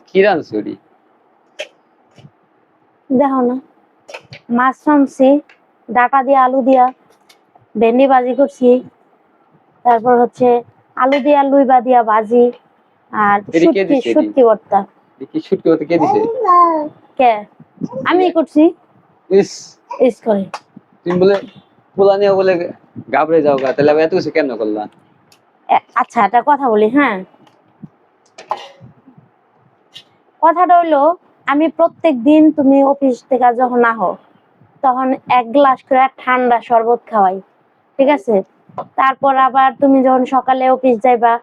কি রাঁধছুরি? দেখো না, মাছ রাঁধছি, ডাটা দিয়া আলু দিয়া, ভেন্ডি ভাজি করছি, তারপর হচ্ছে আলু দিয়া লুইবা দিয়া ভাজি, আর এটি কে দিছে? শুটকি ভর্তা। কি শুটকি ভর্তা কে দিছে? কে? আমি করছি। ইস, ইস করে। তুমি বলে পোলা নিয়ে বলে গাবড়ে যাও গা, তাহলে এত কিছু কেন করলা? আচ্ছা, একটা কথা বলি। হ্যাঁ, কথাটা হইলো, আমি প্রত্যেক দিন তুমি অফিস থেকে যখন আহো তখন 1 গ্লাস করে ঠান্ডা শরবত খাওয়াই, ঠিক আছে? তারপর আবার তুমি যখন সকালে অফিস যাইবা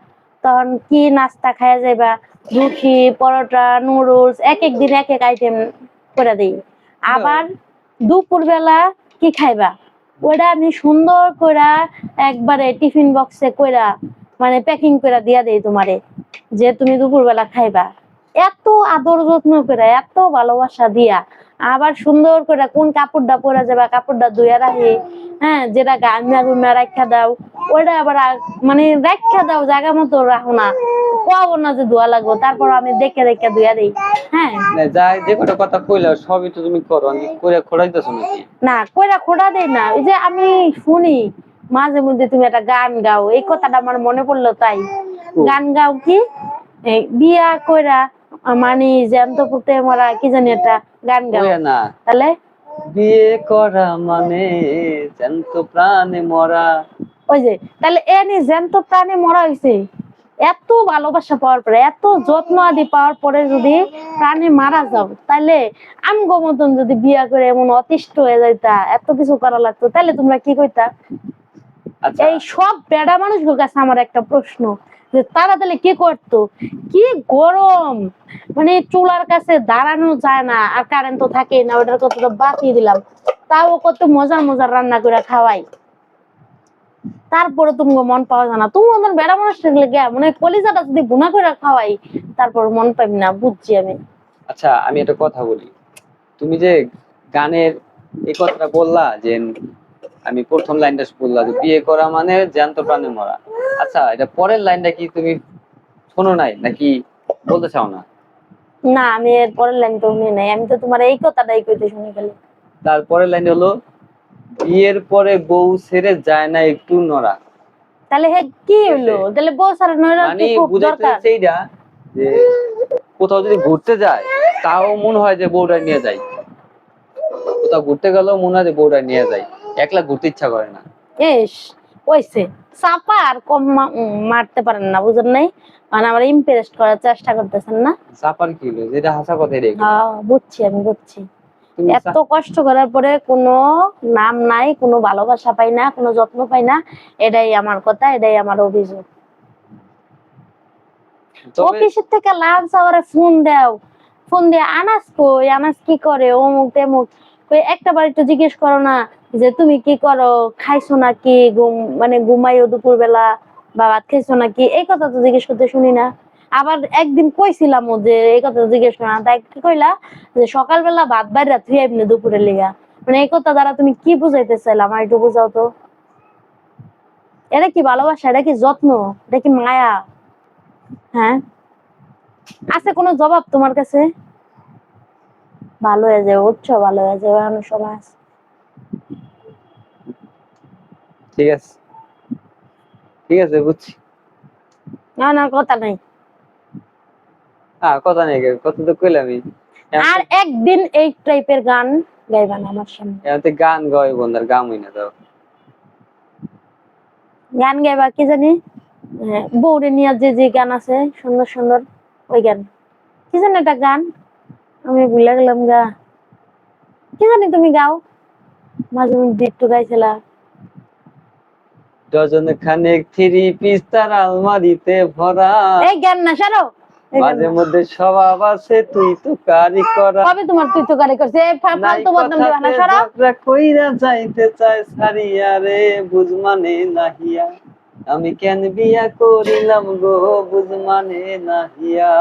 তখন কি নাস্তা খাইয়া যাইবা, রুটি, পরোটা, নুডলস, এক এক দিন এক এক আইটেম করে দিই। আবার দুপুর বেলা কি খাইবা ওটা আমি সুন্দর করে একবারে টিফিন বক্সে কইরা মানে প্যাকিং করে দিয়া দেই তোমারে, যে তুমি দুপুর বেলা খাইবা। এত আদর যত্ন করে, এত ভালোবাসা দিয়া, আবার সুন্দর করে কোন কাপড়টা পরে যাবা কাপড়টা ধুইয়া রাখি। হ্যাঁ, যেটা গামলা গুমা রাখা দাও ওইটা আবার মানে রাখা দাও, জায়গা মতো রাখো না, কোয়াবো না যে ধোয়া লাগবো, তারপর আমি দেখে দেখে ধুইয়া দিই। হ্যাঁ, যাই যে কটা কথা কইলা সবই তো তুমি করো, আমি করে খোড়াইতেছো নাকি? না কইরা খোড়া দেই না, ওই যে আমি শুনি মাঝে মধ্যে তুমি একটা গান গাও, এই কথাটা আমার মনে পড়লো তাই। গান গাও কি? বিয়া কইরা মানে জ্যান্ত পুতে মরা, কি জানি একটা গান গাও। না, তাহলে বিয়ে করা মানে জ্যান্ত প্রাণে মরা। ওই যে, তাহলে এনি জ্যান্ত প্রাণে মরা হইছে। এত ভালোবাসা পাওয়ার পরে, এত যত্ন আদি পাওয়ার পরে যদি প্রাণে মারা যাও, তাহলে আমগো মতন যদি বিয়া করে এমন অতিষ্ঠ হয়ে যাইতা, এত কিছু করা লাগতো, তাহলে তোমরা কি কইতা? এই সব বেড়া মানুষগুলোর কাছে আমার একটা প্রশ্ন, যে তারা তাহলে কি করতো? কি গরম, মানে চুলার কাছে দাঁড়ানো যায় না, আর কারেন্ট তো থাকে না, ওটার কথা বাতিয়ে দিলাম, তাও কত মজার মজার রান্না করে খাওয়াই, তারপরে তুমি মন পাওয়া যায় না। তুমি আমার বেড়া মানুষ লেগে মানে কলিজাটা যদি গুণা করে খাওয়াই তারপর মন পাইবি না, বুঝছি আমি। আচ্ছা, আমি একটা কথা বলি, তুমি যে গানের এই কথাটা বললা, যে আমি প্রথম লাইনটা বললা যে বিয়ে করা মানে জ্যান্ত প্রাণে মরা। আচ্ছা, এটা পরের লাইনটা কি তুমি শোনো নাই নাকি বলতে চাও না? না, আমি এর পরের লাইন তো শুনি নাই, আমি তো তোমার এই কথাটাই কইতে শুনি খালি। তারপরের লাইন হলো, বিয়ের পরে বউ ছেড়ে যায় না একটু নড়া। তাহলে হে কি হইলো? তাহলে বউ সারা নয়রা কি খুব দরকার? সেইটা যে কোথাও যদি ঘুরতে যায় তাও মনে হয় যে বউটা নিয়ে যায়, কোথাও ঘুরতে গেলেও মনে হয় যে বউটা নিয়ে যায়, একলা ঘুরতে ইচ্ছা করে না। এস ওইছে চাপা আর কম মারতে পারেন না, বুঝেন নাই? মানে আমার ইমপ্রেস করার চেষ্টা করতেছেন না। চাপার কি হলো, যেটা হাসা কথা রে। হ্যাঁ, বুঝছি, আমি বুঝছি। এত কষ্ট করার পরে কোনো নাম নাই, কোনো ভালোবাসা পাই না, কোনো যত্ন পাই না, এটাই আমার কথা, এটাই আমার অভিযোগ। অফিসের থেকে লাঞ্চ আওয়ারে ফোন দাও, ফোন দিয়ে আনাস কই, আনাস কি করে, অমুক তেমুক, একটা বার একটু জিজ্ঞেস করো না যে তুমি কি করো, খাইছো নাকি, মানে ঘুমাইও দুপুর বেলা, বা ভাত খাইছো নাকি, এই কথা তো জিজ্ঞেস করতে শুনি না। আবার একদিন কইছিলাম যে এই কথা জিজ্ঞেস করো না, তাই কি কইলা যে সকালবেলা ভাত বাইরে থুই এমনি দুপুরের লিগা, মানে এই কথা দ্বারা তুমি কি বুঝাইতে চাইলা আমার একটু বুঝাও তো। এটা কি ভালোবাসা? এটা কি যত্ন? এটা কি মায়া? হ্যাঁ, আছে কোনো জবাব তোমার কাছে? ভালো হয়ে যাবে, বুঝছো, ভালো হয়ে যাবে, অনেক সময় আছে। ঠিক আছে, ঠিক আছে, বুঝছি। না না, কথা নাই। হ্যাঁ, কথা নেই, কথা তো কইলামই। আর একদিন এই টাইপের গান গাইবা না আমার সামনে। এতে গান গায় বন্ধার গামই না দাও। গান গাইবা কি জানি, বউরে নিয়ে যে যে গান আছে সুন্দর সুন্দর, ওই গান কি জানি একটা গান, আমি ভুলে গেলাম গা, কি জানি তুমি গাও, মাঝে মধ্যে একটু গাইছিলা। ডজন খানেক থ্রি পিস তার আলমারিতে ভরা, এই গান না, সারো। মাঝে মধ্যে স্বভাব আছে তুই তো কারি করা। কবে তোমার তুই তো কারি করছে? ফালতু বদনাম দিবা না, সারো। কইরা যাইতে চাই সারিয়া রে, বুঝ মানে নাহিয়া, আমি কেন বিয়া করিলাম গো, বুঝ মানে নাহিয়া।